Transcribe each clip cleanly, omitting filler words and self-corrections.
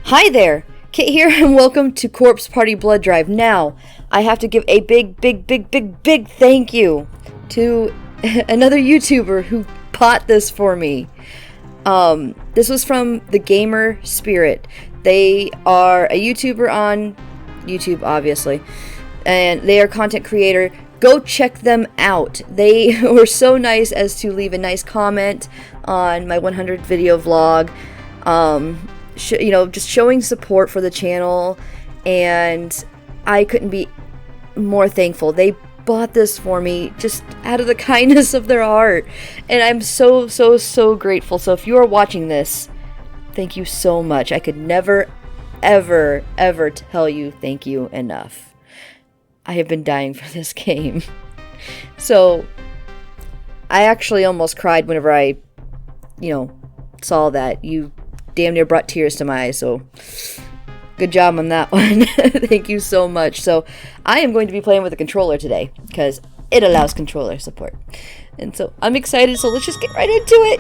Hi there, Kit here, and welcome to Corpse Party Blood Drive. Now, I have to give a big thank you to another YouTuber who bought this for me. This was from the Gamer Spirit. They are a YouTuber on YouTube, obviously, and they are a content creator. Go check them out. They were so nice as to leave a nice comment on my 100 video vlog. Just showing support for the channel, and I couldn't be more thankful. They bought this for me just out of the kindness of their heart, and I'm so grateful. So if you are watching this, thank you so much. I could never ever tell you thank you enough. I have been dying for this game. So I actually almost cried whenever I saw that. You damn near brought tears to my eyes, so good job on that one. Thank you so much. So I am going to be playing with a controller today because it allows controller support, and so I'm excited. So let's just get right into it.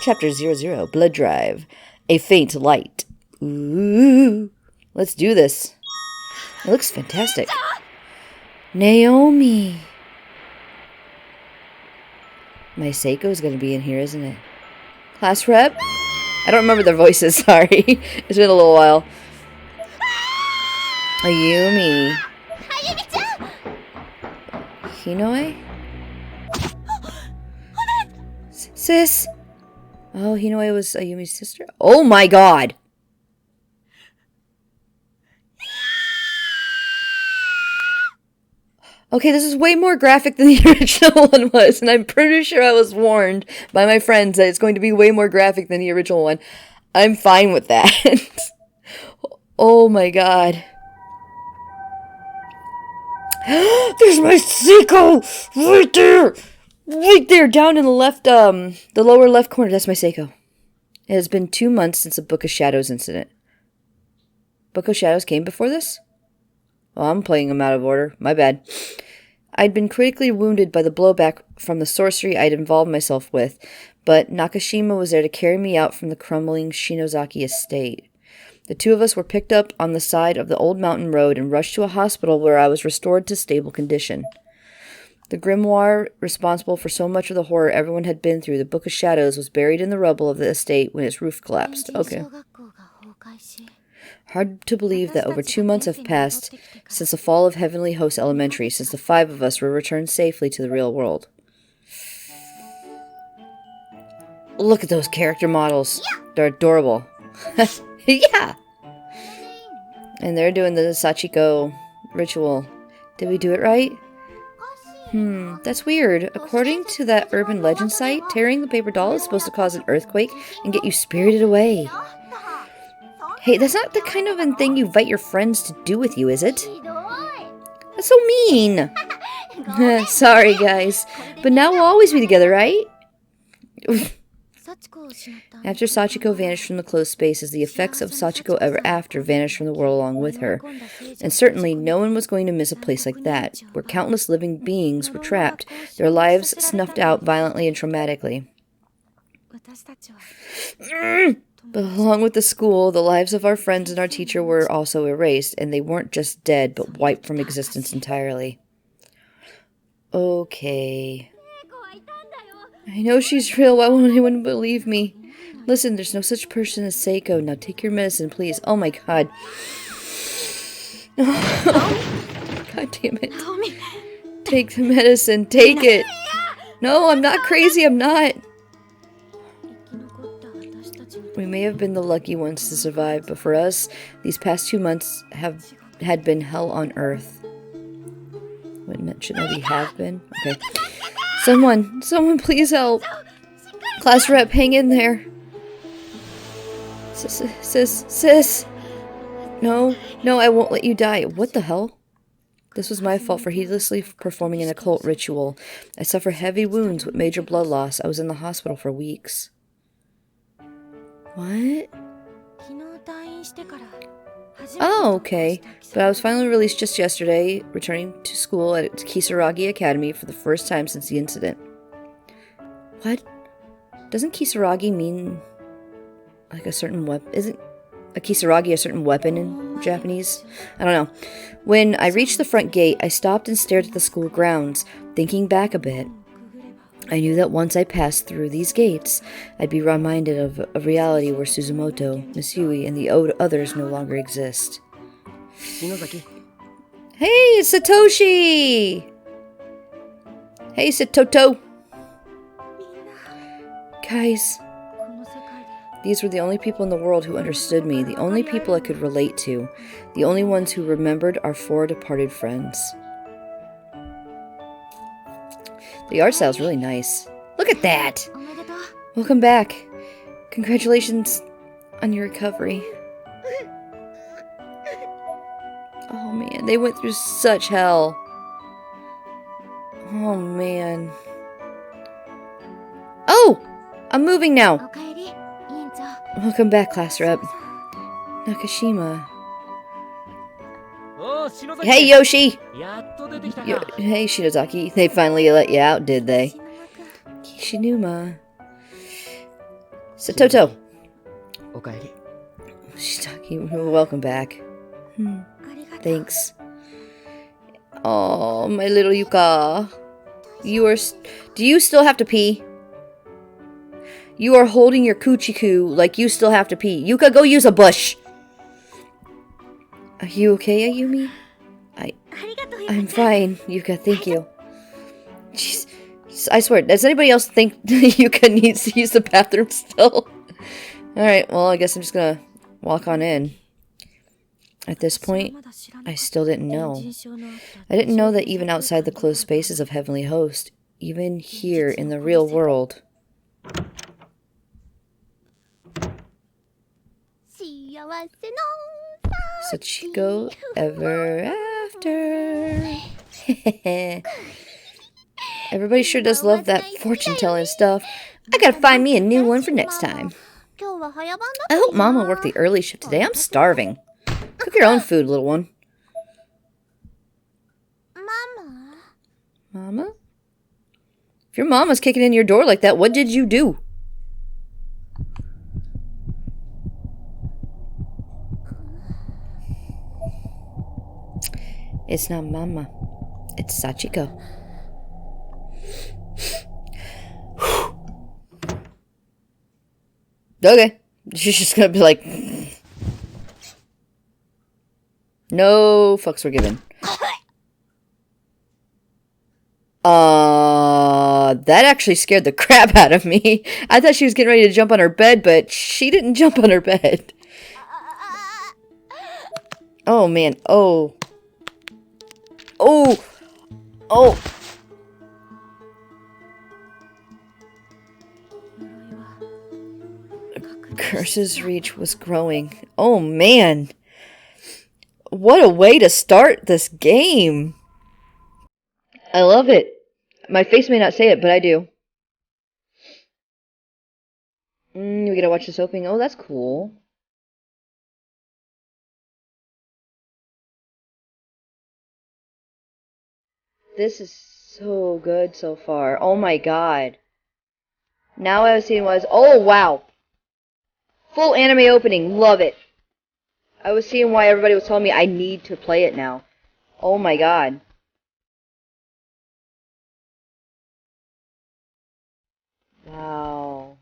Chapter 00, Blood Drive, a faint light. Ooh, let's do this. It looks fantastic. Naomi. My Seiko's gonna be in here, isn't it? Class rep? I don't remember their voices, sorry. It's been a little while. Ayumi. Hinoe? Sis? Oh, Hinoe was Ayumi's sister? Oh my god! Okay, this is way more graphic than the original one was, and I'm pretty sure I was warned by my friends that it's going to be way more graphic than the original one. I'm fine with that. Oh my god. There's my Seiko! Right there! Right there, down in the left, the lower left corner. That's my Seiko. It has been 2 months since the Book of Shadows incident. Book of Shadows came before this? Oh, I'm playing them out of order. My bad. I'd been critically wounded by the blowback from the sorcery I'd involved myself with, but Nakashima was there to carry me out from the crumbling Shinozaki estate. The two of us were picked up on the side of the old mountain road and rushed to a hospital where I was restored to stable condition. The grimoire responsible for so much of the horror everyone had been through, the Book of Shadows, was buried in the rubble of the estate when its roof collapsed. Okay. Hard to believe that over 2 months have passed since the fall of Heavenly Host Elementary, since the 5 of us were returned safely to the real world. Look at those character models. They're adorable. Yeah! And they're doing the Sachiko ritual. Did we do it right? That's weird. According to that urban legend site, tearing the paper doll is supposed to cause an earthquake and get you spirited away. Hey, that's not the kind of thing you invite your friends to do with you, is it? That's so mean! Sorry, guys. But now we'll always be together, right? After Sachiko vanished from the closed spaces, the effects of Sachiko Ever After vanished from the world along with her. And certainly, no one was going to miss a place like that, where countless living beings were trapped, their lives snuffed out violently and traumatically. But along with the school, the lives of our friends and our teacher were also erased, and they weren't just dead, but wiped from existence entirely. Okay. I know she's real. Why won't anyone believe me? Listen, there's no such person as Seiko. Now take your medicine, please. Oh my god. God damn it. Take the medicine. Take it. No, I'm not crazy. I'm not. We may have been the lucky ones to survive, but for us, these past 2 months had been hell on earth. Wait, shouldn't I be have been? Okay. Someone please help. Class rep, hang in there. Sis. No, I won't let you die. What the hell? This was my fault for heedlessly performing an occult ritual. I suffer heavy wounds with major blood loss. I was in the hospital for weeks. What? Oh, okay. But I was finally released just yesterday, returning to school at Kisaragi Academy for the first time since the incident. What? Doesn't Kisaragi mean like a certain weapon? A kisaragi, a certain weapon in Japanese? I don't know. When I reached the front gate, I stopped and stared at the school grounds. Thinking back a bit, I knew that once I passed through these gates, I'd be reminded of a reality where Suzumoto, Misui, and the others no longer exist. Hey, Satoshi! Hey, Satoto! Guys, these were the only people in the world who understood me, the only people I could relate to, the only ones who remembered our 4 departed friends. The art style's really nice. Look at that! Welcome back. Congratulations on your recovery. Oh man, they went through such hell. Oh man. Oh! I'm moving now. Welcome back, class rep. Nakashima. Hey, Yoshi! Hey, Shinozaki. They finally let you out, did they? Kishinuma. Satoto. Shizaki, welcome back. Thanks. Oh, my little Yuka. Do you still have to pee? You are holding your coochie-coo like you still have to pee. Yuka, go use a bush. Are you okay, Ayumi? I'm fine, Yuka, thank you. Jeez, I swear, does anybody else think Yuka needs to use the bathroom still? Alright, well, I guess I'm just gonna walk on in. At this point, I still didn't know. I didn't know that even outside the closed spaces of Heavenly Host, even here in the real world, Sachiko ever after. Everybody sure does love that fortune-telling stuff. I gotta find me a new one for next time. I hope Mama worked the early shift today. I'm starving. Cook your own food, little one. Mama? If your mama's kicking in your door like that, what did you do? It's not Mama. It's Sachiko. Okay. She's just gonna be like... No fucks were given. That actually scared the crap out of me. I thought she was getting ready to jump on her bed, but she didn't jump on her bed. Oh, man. Oh. Oh. Oh. Curse's reach was growing. Oh, man. What a way to start this game. I love it. My face may not say it, but I do. We gotta watch this opening. Oh, that's cool. This is so good so far. Oh my god. Now I was seeing was... Oh, wow. Full anime opening. Love it. I was seeing why everybody was telling me I need to play it now. Oh my god. Wow.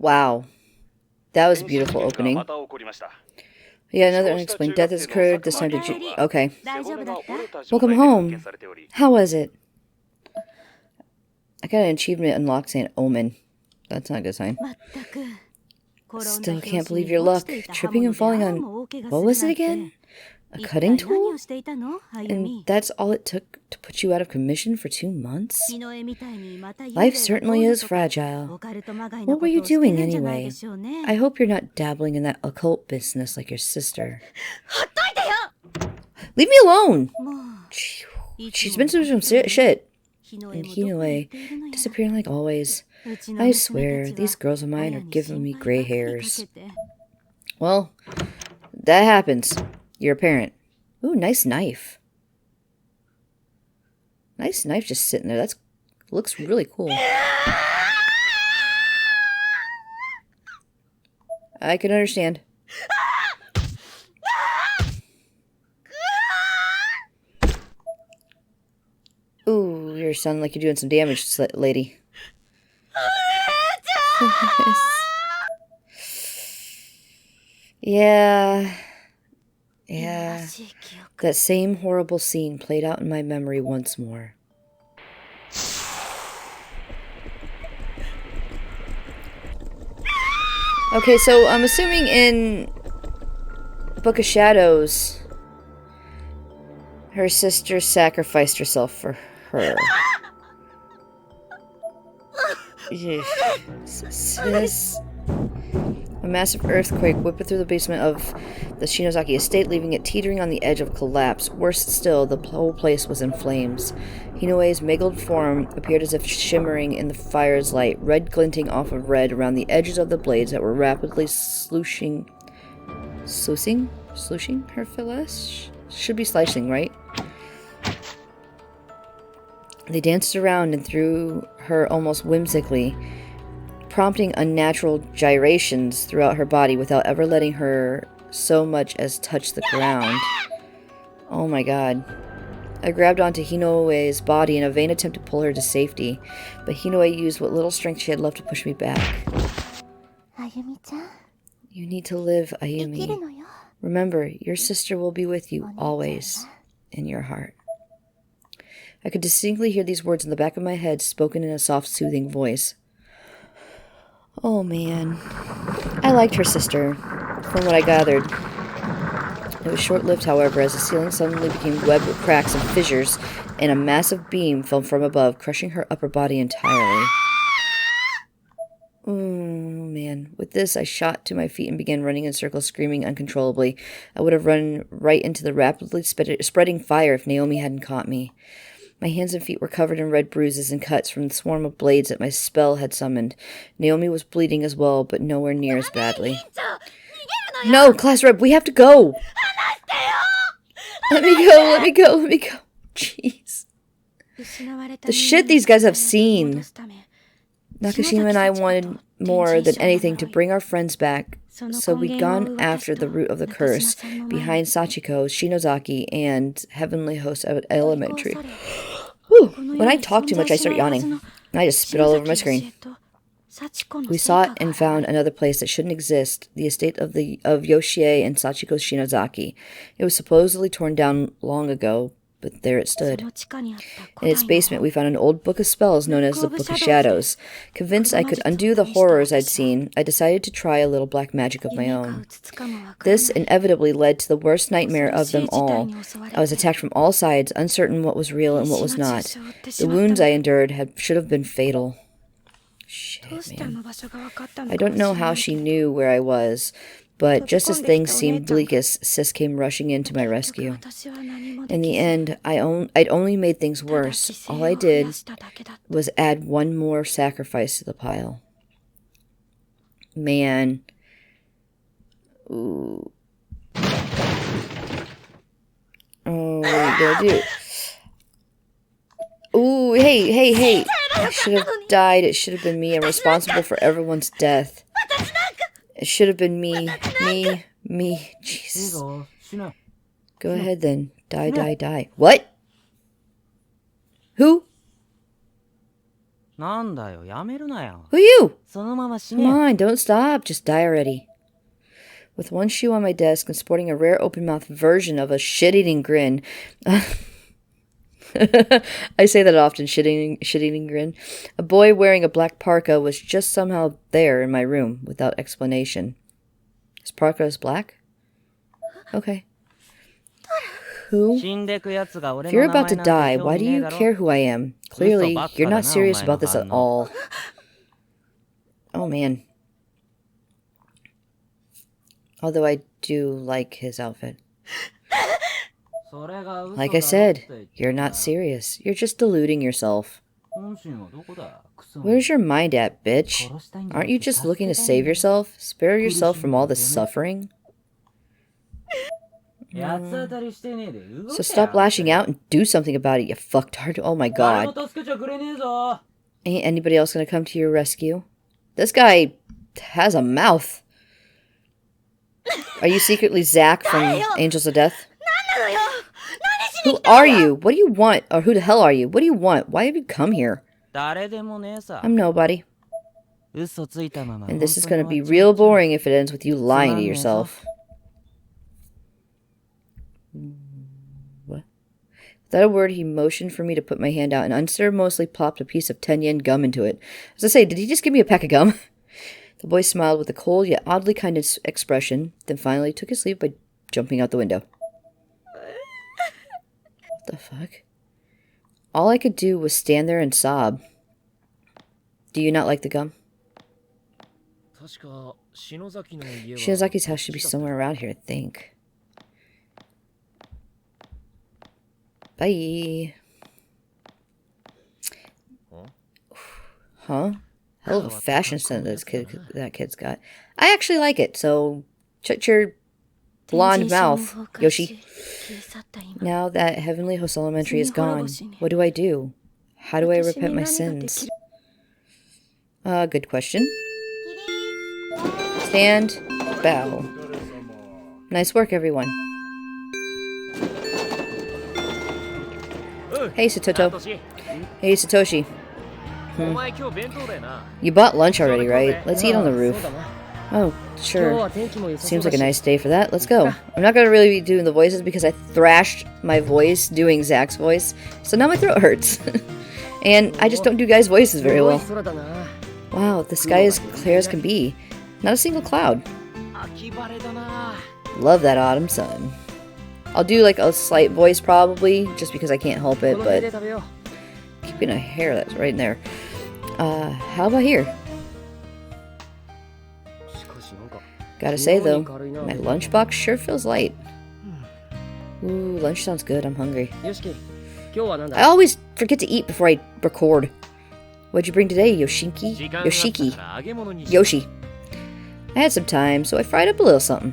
Wow. That was a beautiful opening. Yeah, another unexplained death has occurred. This time to okay. Welcome home. How was it? I got an achievement unlocked saying omen. That's not a good sign. Still can't believe your luck. Tripping and falling on... What was it again? A cutting tool? And that's all it took to put you out of commission for 2 months? Life certainly is fragile. What were you doing anyway? I hope you're not dabbling in that occult business like your sister. Leave me alone! She's been through some shit. And Hinoe, disappearing like always. I swear, these girls of mine are giving me gray hairs. Well, that happens. You're a parent. Ooh, nice knife. Nice knife just sitting there. That looks really cool. I can understand. Ooh, you're sounding like you're doing some damage, lady. Yeah. That same horrible scene played out in my memory once more. Okay, so I'm assuming in Book of Shadows, her sister sacrificed herself for her. Sis. A massive earthquake whipped through the basement of the Shinozaki estate, leaving it teetering on the edge of collapse. Worse still, the whole place was in flames. Hinoe's mangled form appeared as if shimmering in the fire's light, red glinting off of red around the edges of the blades that were rapidly sluicing her flesh? Should be slicing, right? They danced around and through her almost whimsically, prompting unnatural gyrations throughout her body without ever letting her so much as touch the ground. Oh my god. I grabbed onto Hinoe's body in a vain attempt to pull her to safety, but Hinoe used what little strength she had left to push me back. Ayumi-chan? You need to live, Ayumi. Remember, your sister will be with you always, in your heart. I could distinctly hear these words in the back of my head, spoken in a soft, soothing voice. Oh man. I liked her sister, from what I gathered. It was short-lived, however, as the ceiling suddenly became webbed with cracks and fissures, and a massive beam fell from above, crushing her upper body entirely. Oh man. With this, I shot to my feet and began running in circles, screaming uncontrollably. I would have run right into the rapidly spreading fire if Naomi hadn't caught me. My hands and feet were covered in red bruises and cuts from the swarm of blades that my spell had summoned. Naomi was bleeding as well, but nowhere near as badly. No, class rep, we have to go! Let me go. Jeez. The shit these guys have seen. Nakashima and I wanted more than anything to bring our friends back, so we'd gone after the root of the curse behind Sachiko, Shinozaki, and Heavenly Host Elementary. Whew. When I talk too much, I start yawning. I just spit all over my screen. We sought and found another place that shouldn't exist, the estate of Yoshie and Sachiko Shinozaki. It was supposedly torn down long ago, but there it stood. In its basement, we found an old book of spells known as the Book of Shadows. Convinced I could undo the horrors I'd seen, I decided to try a little black magic of my own. This inevitably led to the worst nightmare of them all. I was attacked from all sides, uncertain what was real and what was not. The wounds I endured should have been fatal. Shit, man. I don't know how she knew where I was, but just as things seemed bleakest, Sis came rushing in to my rescue. In the end, I'd only made things worse. All I did was add one more sacrifice to the pile. Man. Ooh. Oh, what are you gonna do? Ooh, hey. I should have died. It should have been me. I'm responsible for everyone's death. It should have been me. Jesus. Go ahead then. Die. What? Who? Who are you? Come on, don't stop. Just die already. With one shoe on my desk and sporting a rare open-mouthed version of a shit-eating grin. I say that often, shit-eating grin. A boy wearing a black parka was just somehow there in my room without explanation. His parka is black? Okay. Who? If you're about to die, why do you care who I am? Clearly, you're not serious about this at all. Oh, man. Although I do like his outfit. Like I said, you're not serious. You're just deluding yourself. Where's your mind at, bitch? Aren't you just looking to save yourself? Spare yourself from all this suffering? So stop lashing out and do something about it, you fucktard. Oh my god. Ain't anybody else gonna come to your rescue? This guy has a mouth. Are you secretly Zack from Angels of Death? Who are you? What do you want? Or who the hell are you? What do you want? Why have you come here? I'm nobody. And this is gonna be real boring if it ends with you lying to yourself. What? Without a word, he motioned for me to put my hand out and unceremoniously plopped a piece of 10-yen gum into it. As I say, did he just give me a pack of gum? The boy smiled with a cold yet oddly kind expression, then finally took his leave by jumping out the window. What the fuck? All I could do was stand there and sob. Do you not like the gum? Shinozaki's house should be somewhere around here, I think. Bye. Huh? Hell of a fashion sense that kid's got. I actually like it, so shut your blonde mouth, Yoshi. Now that Heavenly Host Elementary is gone, what do I do? How do I repent my sins? Good question. Stand, bow. Nice work, everyone. Hey, Satoto. Hey, Satoshi. You bought lunch already, right? Let's eat on the roof. Oh, sure. Seems like a nice day for that. Let's go. I'm not going to really be doing the voices because I thrashed my voice doing Zack's voice, so now my throat hurts. And I just don't do guys' voices very well. Wow, the sky is clear as can be. Not a single cloud. Love that autumn sun. I'll do like a slight voice probably, just because I can't help it, but keeping a hair that's right in there. How about here? Gotta say though, my lunchbox sure feels light. Ooh, lunch sounds good, I'm hungry. I always forget to eat before I record. What'd you bring today, Yoshiki? Yoshi. I had some time, so I fried up a little something.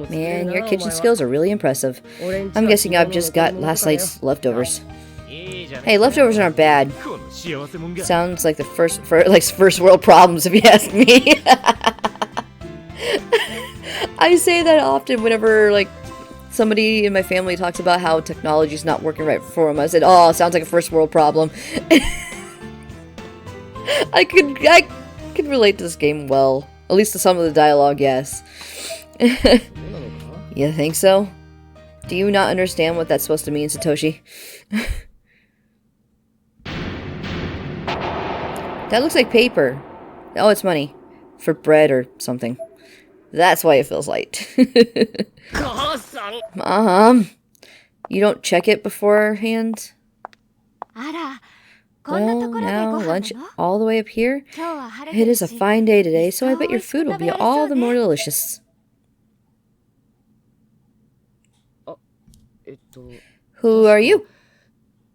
Man, your kitchen skills are really impressive. I'm guessing I've just got last night's leftovers. Hey, leftovers aren't bad. Sounds like the first world problems, if you ask me. I say that often whenever, like, somebody in my family talks about how technology's not working right for them. I said, oh, it sounds like a first world problem. I could relate to this game well. At least to some of the dialogue, yes. You think so? Do you not understand what that's supposed to mean, Satoshi? That looks like paper. Oh, it's money. For bread or something. That's why it feels light. Mom, you don't check it beforehand? Well, now lunch all the way up here? It is a fine day today, so I bet your food will be all the more delicious. Who are you?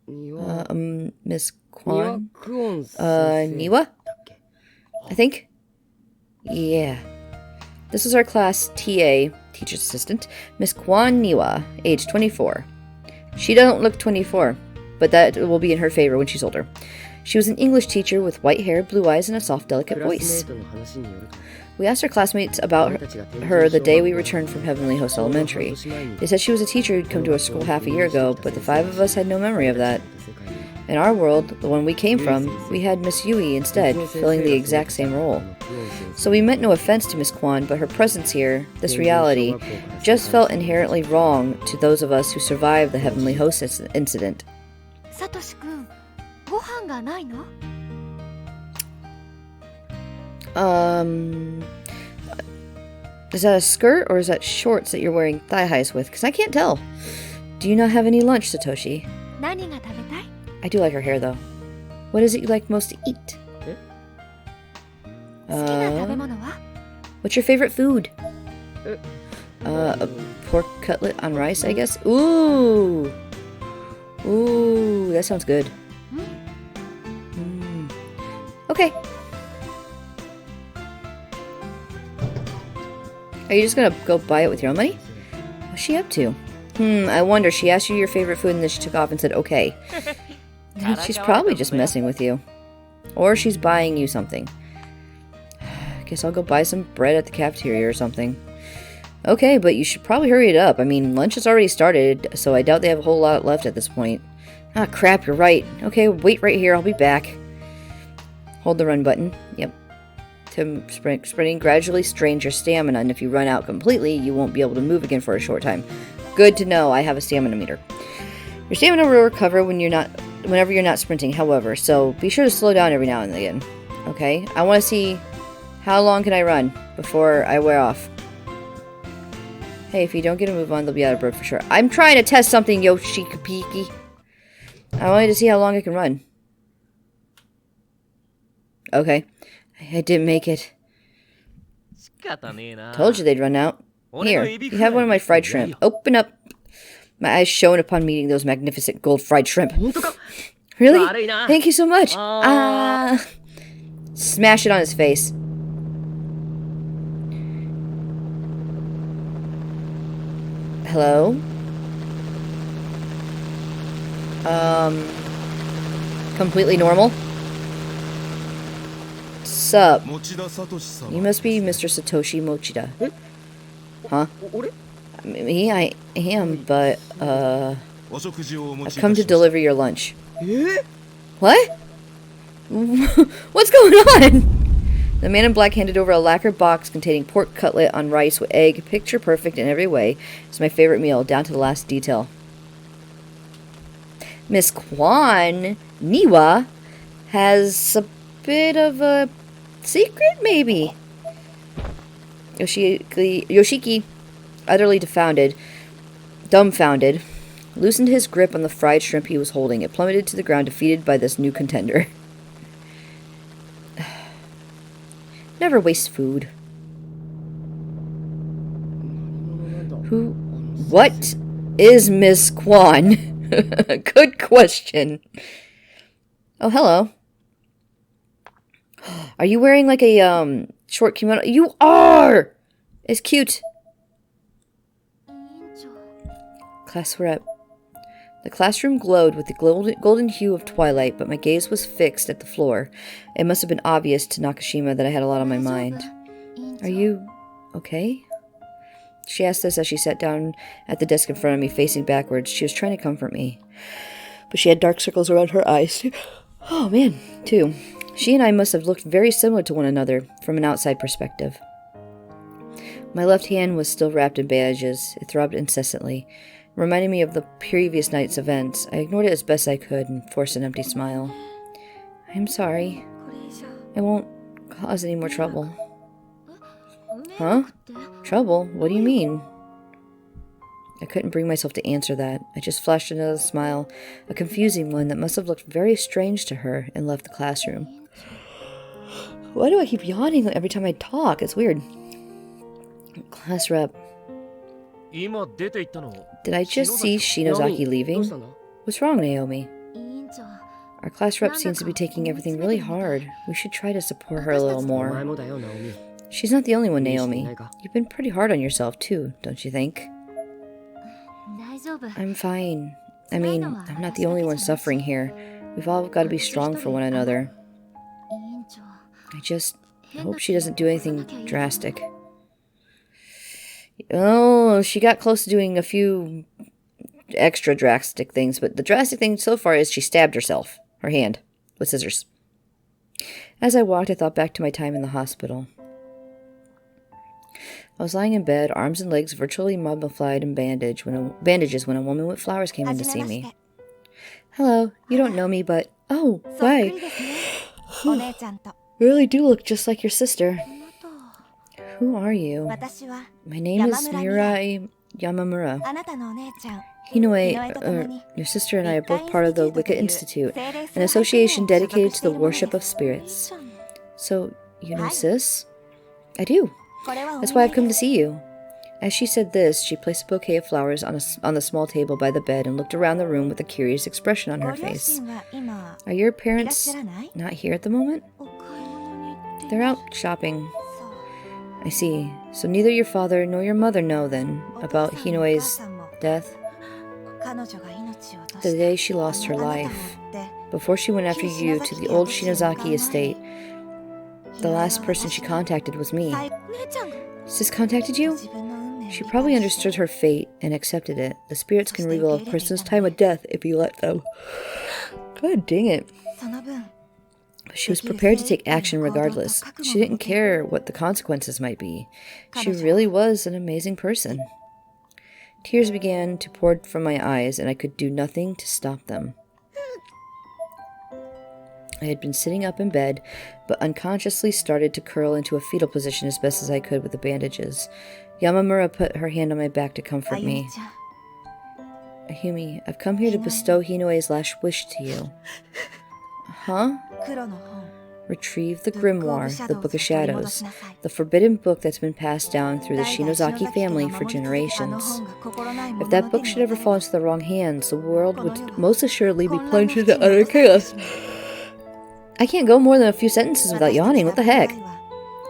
Miss Kwan? Niwa? I think? Yeah. This is our class TA, teacher's assistant, Miss Kwan Niwa, age 24. She doesn't look 24, but that will be in her favor when she's older. She was an English teacher with white hair, blue eyes, and a soft, delicate voice. We asked our classmates about her the day we returned from Heavenly Host Elementary. They said she was a teacher who'd come to our school half a year ago, but the five of us had no memory of that. In our world, the one we came from, we had Miss Yui instead, filling the exact same role. So we meant no offense to Miss Kwan, but her presence here, this reality, just felt inherently wrong to those of us who survived the Heavenly Host incident. Satoshi-kun, ご飯がないの? Is that a skirt or is that shorts that you're wearing thigh highs with? Because I can't tell. Do you not have any lunch, Satoshi? 何が食べたい? I do like her hair, though. What is it you like most to eat? 好きな食べ物は? What's your favorite food? A pork cutlet on rice, I guess? Ooh! Ooh, that sounds good. Okay. Are you just gonna go buy it with your own money? What's she up to? I wonder. She asked you your favorite food and then she took off and said, okay. She's probably just messing with you. Or she's buying you something. Guess I'll go buy some bread at the cafeteria or something. Okay, but you should probably hurry it up. I mean, lunch has already started, so I doubt they have a whole lot left at this point. Ah, crap, you're right. Okay, wait right here. I'll be back. Hold the run button. Yep. To sprinting gradually strains your stamina, and if you run out completely, you won't be able to move again for a short time. Good to know. I have a stamina meter. Your stamina will recover whenever you're not sprinting, however, so be sure to slow down every now and again. Okay? I want to see how long can I run before I wear off. Hey, if you don't get a move on, they'll be out of breath for sure. I'm trying to test something, Yoshikapiki. I wanted to see how long I can run. Okay. I didn't make it. Told you they'd run out. Here, you have one of my fried shrimp. Open up. My eyes shone upon meeting those magnificent gold fried shrimp. Really? Thank you so much. Smash it on his face. Hello? Completely normal? Sup? You must be Mr. Satoshi Mochida. Huh? Me? I am, but, I've come to deliver your lunch. What? What's going on? The man in black handed over a lacquered box containing pork cutlet on rice with egg, picture perfect in every way. It's my favorite meal, down to the last detail. Miss Kwan, Niwa, has a bit of a secret, maybe? Yoshiki, utterly dumbfounded, loosened his grip on the fried shrimp he was holding. It plummeted to the ground, defeated by this new contender. Never waste food. What is Miss Kwan? Good question. Oh, hello. Are you wearing like a, short kimono? You are! It's cute. Class rep. The classroom glowed with the golden hue of twilight, but my gaze was fixed at the floor. It must have been obvious to Nakashima that I had a lot on my mind. Are you okay? She asked this as she sat down at the desk in front of me, facing backwards. She was trying to comfort me, but she had dark circles around her eyes. Oh, man, too. She and I must have looked very similar to one another from an outside perspective. My left hand was still wrapped in bandages. It throbbed incessantly, reminding me of the previous night's events. I ignored it as best I could and forced an empty smile. I'm sorry. I won't cause any more trouble. Huh? Trouble? What do you mean? I couldn't bring myself to answer that. I just flashed another smile, a confusing one that must have looked very strange to her, and left the classroom. Why do I keep yawning every time I talk? It's weird. Class rep. Did I just see Shinozaki leaving? What's wrong, Naomi? Our class rep seems to be taking everything really hard. We should try to support her a little more. She's not the only one, Naomi. You've been pretty hard on yourself, too, don't you think? I'm fine. I mean, I'm not the only one suffering here. We've all got to be strong for one another. I just hope she doesn't do anything drastic. Oh, she got close to doing a few extra drastic things, but the drastic thing so far is she stabbed herself, her hand, with scissors. As I walked, I thought back to my time in the hospital. I was lying in bed, arms and legs virtually mummified in bandages when a woman with flowers came in to see me. Hello, you don't know me, but... Oh, right. You really do look just like your sister. Who are you? My name is Mirai Yamamura. Hinoe, your sister and I are both part of the Wicca Institute, an association dedicated to the worship of spirits. So, you know sis? I do. That's why I've come to see you. As she said this, she placed a bouquet of flowers on the small table by the bed and looked around the room with a curious expression on her face. Are your parents not here at the moment? They're out shopping. I see. So neither your father nor your mother know, then, about Hinoe's death? The day she lost her life. Before she went after you to the old Shinozaki estate, the last person she contacted was me. Sis contacted you? She probably understood her fate and accepted it. The spirits can reveal a person's time of death if you let them. God dang it. She was prepared to take action regardless. She didn't care what the consequences might be. She really was an amazing person. Tears began to pour from my eyes, and I could do nothing to stop them. I had been sitting up in bed, but unconsciously started to curl into a fetal position as best as I could with the bandages. Yamamura put her hand on my back to comfort me. Ayumi, I've come here to bestow Hinoe's last wish to you. Huh? Retrieve the grimoire, the Book of Shadows, the forbidden book that's been passed down through the Shinozaki family for generations. If that book should ever fall into the wrong hands, the world would most assuredly be plunged into utter chaos. I can't go more than a few sentences without yawning. What the heck?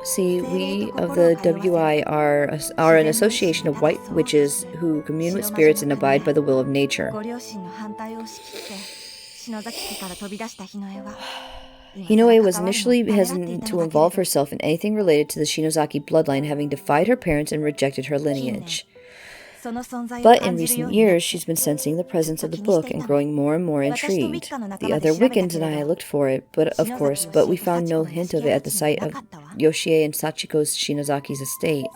See, we of the WI are an association of white witches who commune with spirits and abide by the will of nature. Hinoe was initially hesitant to involve herself in anything related to the Shinozaki bloodline, having defied her parents and rejected her lineage. But in recent years, she's been sensing the presence of the book and growing more and more intrigued. The other Wiccans and I looked for it, but we found no hint of it at the site of Yoshie and Sachiko's Shinozaki's estate.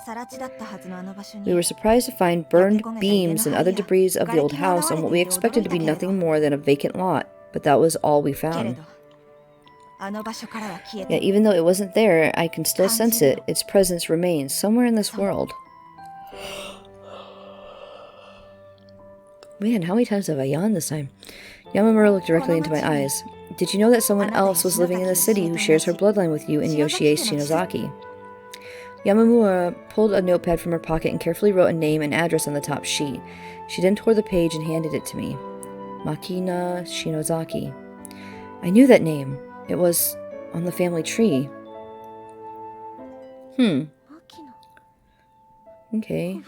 We were surprised to find burned beams and other debris of the old house on what we expected to be nothing more than a vacant lot, but that was all we found. Yet even though it wasn't there, I can still sense it. Its presence remains somewhere in this world. Man, how many times have I yawned this time? Yamamura looked directly into my eyes. Did you know that someone else was living in the city who shares her bloodline with you in Yoshie Shinozaki? Yamamura pulled a notepad from her pocket and carefully wrote a name and address on the top sheet. She then tore the page and handed it to me. Makina Shinozaki. I knew that name. It was on the family tree. Okay.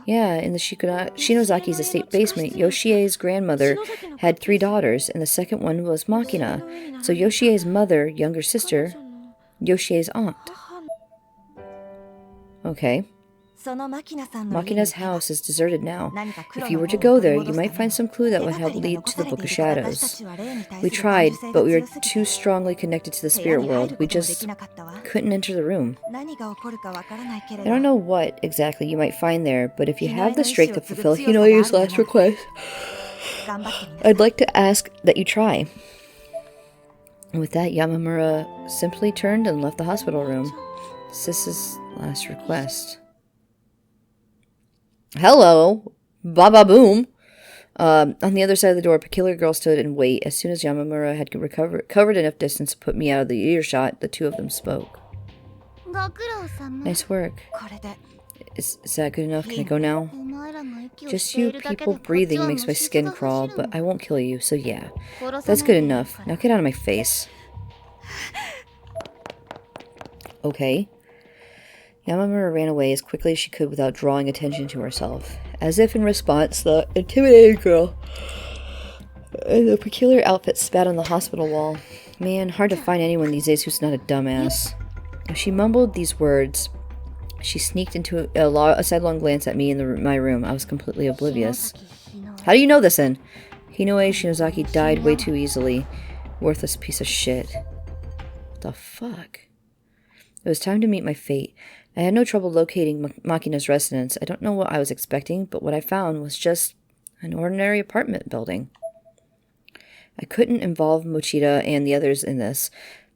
Yeah, in the Shinozaki's estate basement, Yoshie's grandmother had 3 daughters, and the second one was Makina. So Yoshie's mother, younger sister, Yoshie's aunt. Okay. Makina's house is deserted now. If you were to go there, you might find some clue that would help lead to the Book of Shadows. We tried, but we were too strongly connected to the spirit world. We just couldn't enter the room. I don't know what exactly you might find there, but if you have the strength to fulfill Hinoe's last request, I'd like to ask that you try. And with that, Yamamura simply turned and left the hospital room. Sis's last request. Hello! Baba boom! On the other side of the door, a peculiar girl stood in wait. As soon as Yamamura had covered enough distance to put me out of the earshot, the two of them spoke. Nice work. Is that good enough? Can I go now? Just you people breathing makes my skin crawl, but I won't kill you, so yeah. That's good enough. Now get out of my face. Okay. Yamamura ran away as quickly as she could without drawing attention to herself. As if in response, the intimidated girl in the peculiar outfit spat on the hospital wall. Man, hard to find anyone these days who's not a dumbass. As she mumbled these words, she sneaked into a sidelong glance at me in my room. I was completely oblivious. How do you know this then? Hinoe Shinozaki died way too easily. Worthless piece of shit. What the fuck? It was time to meet my fate. I had no trouble locating Makina's residence. I don't know what I was expecting, but what I found was just an ordinary apartment building. I couldn't involve Mochida and the others in this.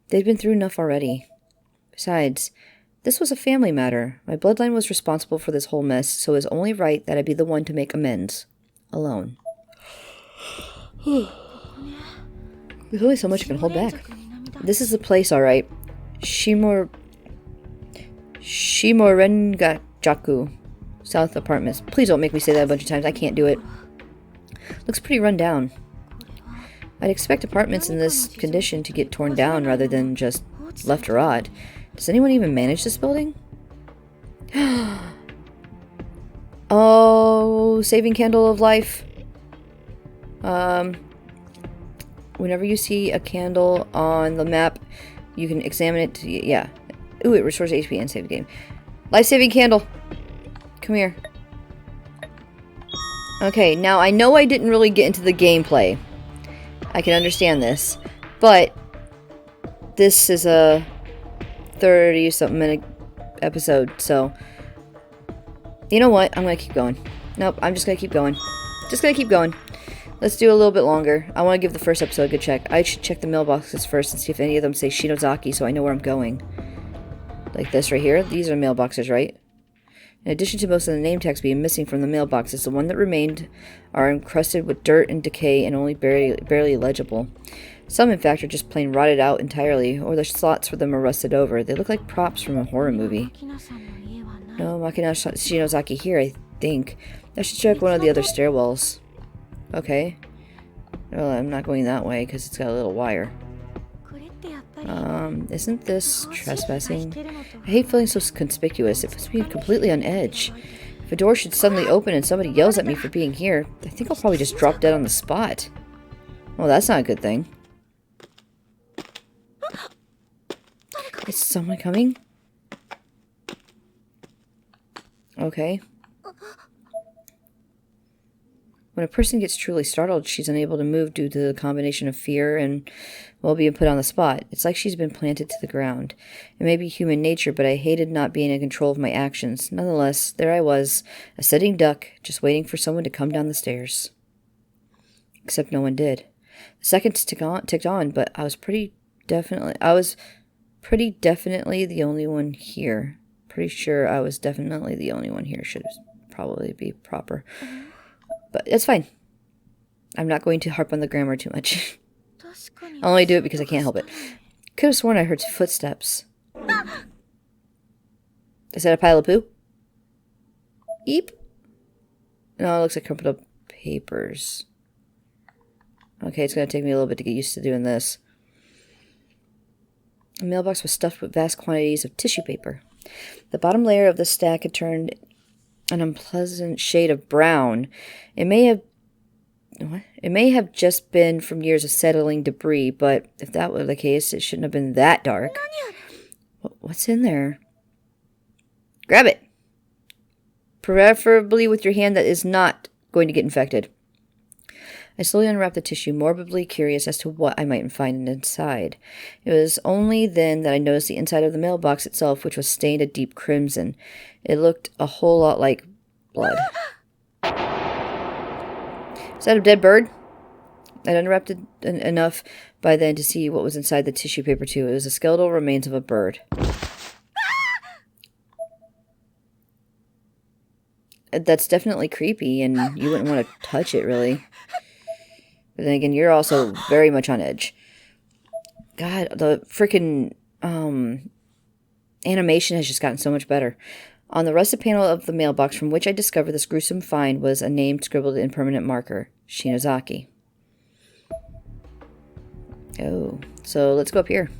They'd been through enough already. Besides, this was a family matter. My bloodline was responsible for this whole mess, so it was only right that I be the one to make amends. Alone. There's only so much I can hold back. This is the place, alright. Shimorengajaku. South Apartments. Please don't make me say that a bunch of times. I can't do it. Looks pretty run down. I'd expect apartments in this condition to get torn down rather than just left to rot. Does anyone even manage this building? Oh, saving candle of life. Whenever you see a candle on the map, you can examine it to, yeah. Ooh, it restores HP and save the game. Life-saving candle. Come here. Okay, now I know I didn't really get into the gameplay. I can understand this. But this is a 30-something minute episode, so you know what? I'm gonna keep going. Nope, I'm just gonna keep going. Just gonna keep going. Let's do a little bit longer. I want to give the first episode a good check. I should check the mailboxes first and see if any of them say Shinozaki so I know where I'm going. Like this right here. These are mailboxes, right? In addition to most of the name text being missing from the mailboxes, the one that remained are encrusted with dirt and decay and only barely legible. Some, in fact, are just plain rotted out entirely, or the slots for them are rusted over. They look like props from a horror movie. No Makina Shinozaki here, I think. I should check one of the other stairwells. Okay. Well, I'm not going that way because it's got a little wire. Isn't this trespassing? I hate feeling so conspicuous. It puts me completely on edge. If a door should suddenly open and somebody yells at me for being here, I think I'll probably just drop dead on the spot. Well, that's not a good thing. Is someone coming? Okay. When a person gets truly startled, she's unable to move due to the combination of fear and, well, being put on the spot. It's like she's been planted to the ground. It may be human nature, but I hated not being in control of my actions. Nonetheless, there I was, a sitting duck, just waiting for someone to come down the stairs. Except no one did. The seconds ticked on, but I was pretty definitely the only one here. Pretty sure I was definitely the only one here. Should probably be proper. But it's fine. I'm not going to harp on the grammar too much. I'll only do it because I can't help it. Could have sworn I heard footsteps. Is that a pile of poo? Eep. No, it looks like crumpled up papers. Okay, it's going to take me a little bit to get used to doing this. The mailbox was stuffed with vast quantities of tissue paper. The bottom layer of the stack had turned an unpleasant shade of brown. It may have just been from years of settling debris, but if that were the case, it shouldn't have been that dark. What's in there? Grab it. Preferably with your hand that is not going to get infected. I slowly unwrapped the tissue, morbidly curious as to what I might find inside. It was only then that I noticed the inside of the mailbox itself, which was stained a deep crimson. It looked a whole lot like blood. Is that a dead bird? I'd unwrapped it enough by then to see what was inside the tissue paper, too. It was the skeletal remains of a bird. That's definitely creepy, and you wouldn't want to touch it, really. But then again, you're also very much on edge. God, the freaking animation has just gotten so much better. On the rusted panel of the mailbox from which I discovered this gruesome find was a name scribbled in permanent marker. Shinozaki. Oh, so let's go up here.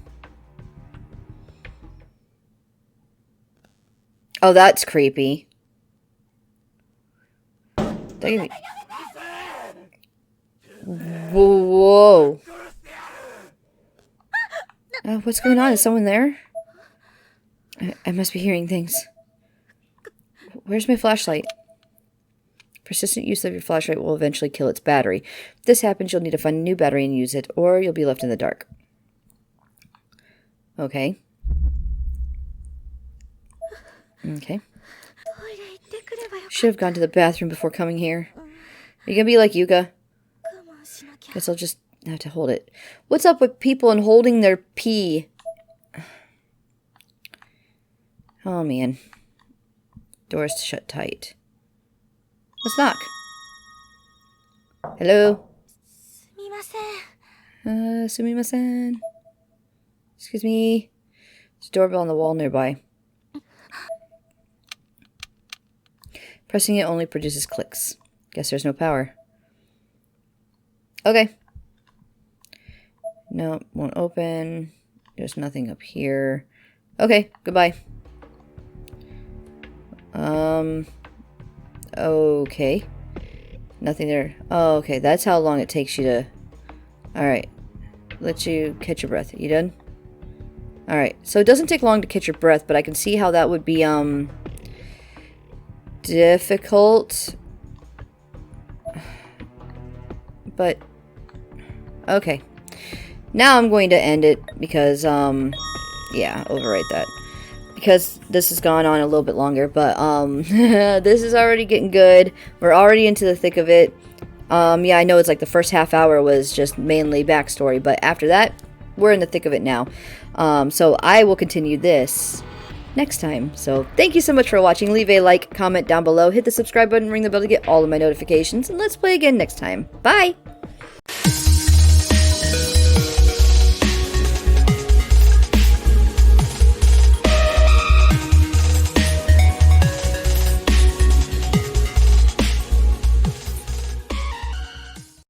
Oh, that's creepy. Whoa. What's going on? Is someone there? I must be hearing things. Where's my flashlight? Persistent use of your flashlight will eventually kill its battery. If this happens, you'll need to find a new battery and use it, or you'll be left in the dark. Okay. Okay. Should have gone to the bathroom before coming here. Are you gonna be like Yuka? Guess I'll just have to hold it. What's up with people and holding their pee? Oh, man. Doors shut tight. Let's knock. Hello? Sumimasen. Excuse me. There's a doorbell on the wall nearby. Pressing it only produces clicks. Guess there's no power. Okay. No, won't open. There's nothing up here. Okay, goodbye. Okay. Nothing there. Oh, okay, that's how long it takes you to... Alright. Let you catch your breath. You done? Alright, so it doesn't take long to catch your breath, but I can see how that would be, difficult. But... Okay. Now I'm going to end it because, yeah, overwrite that. Because this has gone on a little bit longer, but, this is already getting good. We're already into the thick of it. Yeah, I know it's like the first half hour was just mainly backstory, but after that, we're in the thick of it now. So I will continue this next time. So thank you so much for watching. Leave a like, comment down below, hit the subscribe button, ring the bell to get all of my notifications, and let's play again next time. Bye!